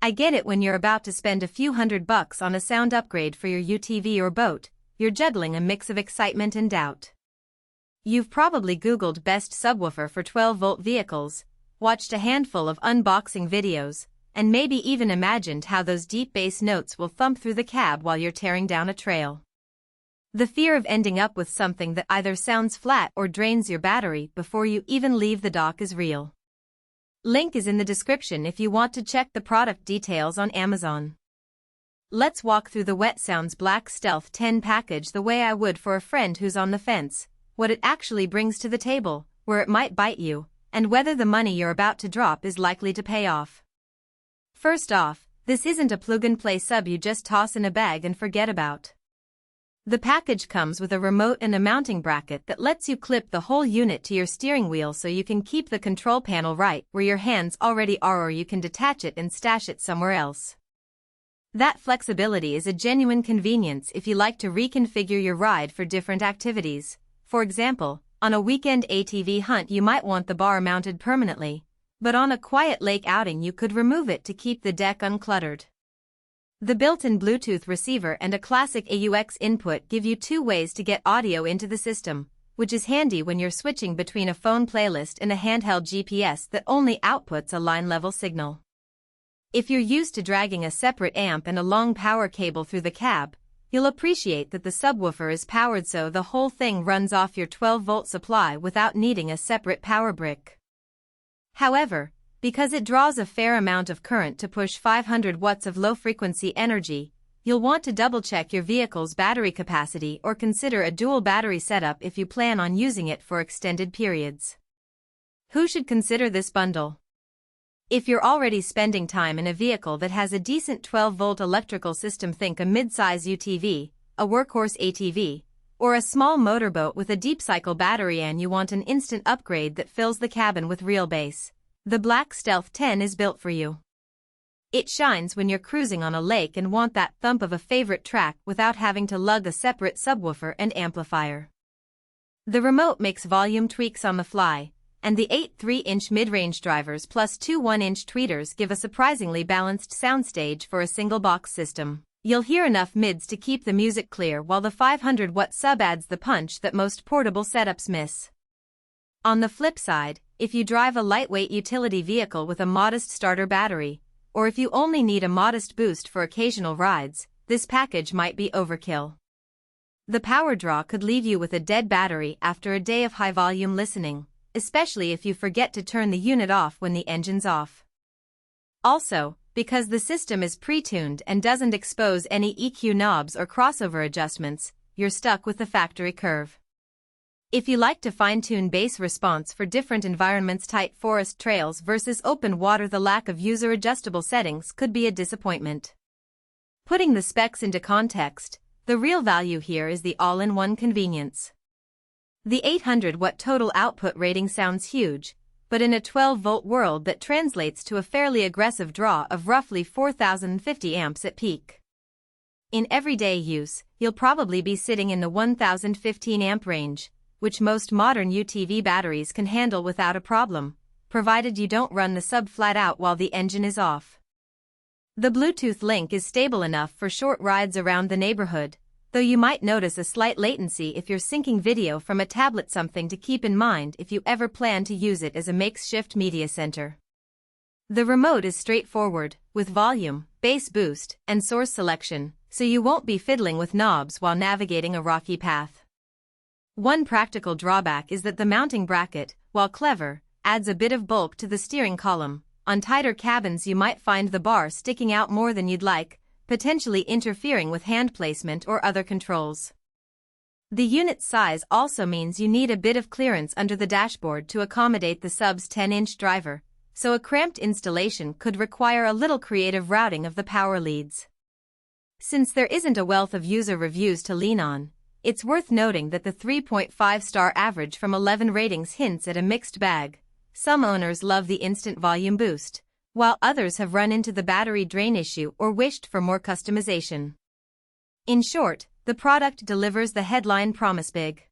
I get it. When you're about to spend a few $100 on a sound upgrade for your UTV or boat, you're juggling a mix of excitement and doubt. You've probably Googled best subwoofer for 12-volt vehicles, watched a handful of unboxing videos, and maybe even imagined how those deep bass notes will thump through the cab while you're tearing down a trail. The fear of ending up with something that either sounds flat or drains your battery before you even leave the dock is real. Link is in the description if you want to check the product details on Amazon. Let's walk through the Wet Sounds Black Stealth 10 package the way I would for a friend who's on the fence, what it actually brings to the table, where it might bite you, and whether the money you're about to drop is likely to pay off. First off, this isn't a plug-and-play sub you just toss in a bag and forget about. The package comes with a remote and a mounting bracket that lets you clip the whole unit to your steering wheel so you can keep the control panel right where your hands already are, or you can detach it and stash it somewhere else. That flexibility is a genuine convenience if you like to reconfigure your ride for different activities. For example, on a weekend ATV hunt you might want the bar mounted permanently, but on a quiet lake outing you could remove it to keep the deck uncluttered. The built-in Bluetooth receiver and a classic AUX input give you two ways to get audio into the system, which is handy when you're switching between a phone playlist and a handheld GPS that only outputs a line-level signal. If you're used to dragging a separate amp and a long power cable through the cab, you'll appreciate that the subwoofer is powered so the whole thing runs off your 12-volt supply without needing a separate power brick. However, because it draws a fair amount of current to push 500 watts of low-frequency energy, you'll want to double-check your vehicle's battery capacity or consider a dual battery setup if you plan on using it for extended periods. Who should consider this bundle? If you're already spending time in a vehicle that has a decent 12-volt electrical system, think a mid-size UTV, a workhorse ATV, or a small motorboat with a deep-cycle battery, and you want an instant upgrade that fills the cabin with real bass, the Black Stealth 10 is built for you. It shines when you're cruising on a lake and want that thump of a favorite track without having to lug a separate subwoofer and amplifier. The remote makes volume tweaks on the fly, and the 8 3-inch mid-range drivers plus 2 1-inch tweeters give a surprisingly balanced soundstage for a single-box system. You'll hear enough mids to keep the music clear, while the 500-watt sub adds the punch that most portable setups miss. On the flip side, if you drive a lightweight utility vehicle with a modest starter battery, or if you only need a modest boost for occasional rides, this package might be overkill. The power draw could leave you with a dead battery after a day of high-volume listening, especially if you forget to turn the unit off when the engine's off. Also, because the system is pre-tuned and doesn't expose any EQ knobs or crossover adjustments, you're stuck with the factory curve. If you like to fine-tune bass response for different environments, tight forest trails versus open water, the lack of user-adjustable settings could be a disappointment. Putting the specs into context, the real value here is the all-in-one convenience. The 800-watt total output rating sounds huge, but in a 12-volt world that translates to a fairly aggressive draw of roughly 4,050 amps at peak. In everyday use, you'll probably be sitting in the 1,015 amp range, which most modern UTV batteries can handle without a problem, provided you don't run the sub flat out while the engine is off. The Bluetooth link is stable enough for short rides around the neighborhood, though you might notice a slight latency if you're syncing video from a tablet, something to keep in mind if you ever plan to use it as a makeshift media center. The remote is straightforward, with volume, bass boost, and source selection, so you won't be fiddling with knobs while navigating a rocky path. One practical drawback is that the mounting bracket, while clever, adds a bit of bulk to the steering column. On tighter cabins you might find the bar sticking out more than you'd like, potentially interfering with hand placement or other controls. The unit's size also means you need a bit of clearance under the dashboard to accommodate the sub's 10-inch driver, so a cramped installation could require a little creative routing of the power leads. Since there isn't a wealth of user reviews to lean on, it's worth noting that the 3.5-star average from 11 ratings hints at a mixed bag. Some owners love the instant volume boost, while others have run into the battery drain issue or wished for more customization. In short, the product delivers the headline promise: big.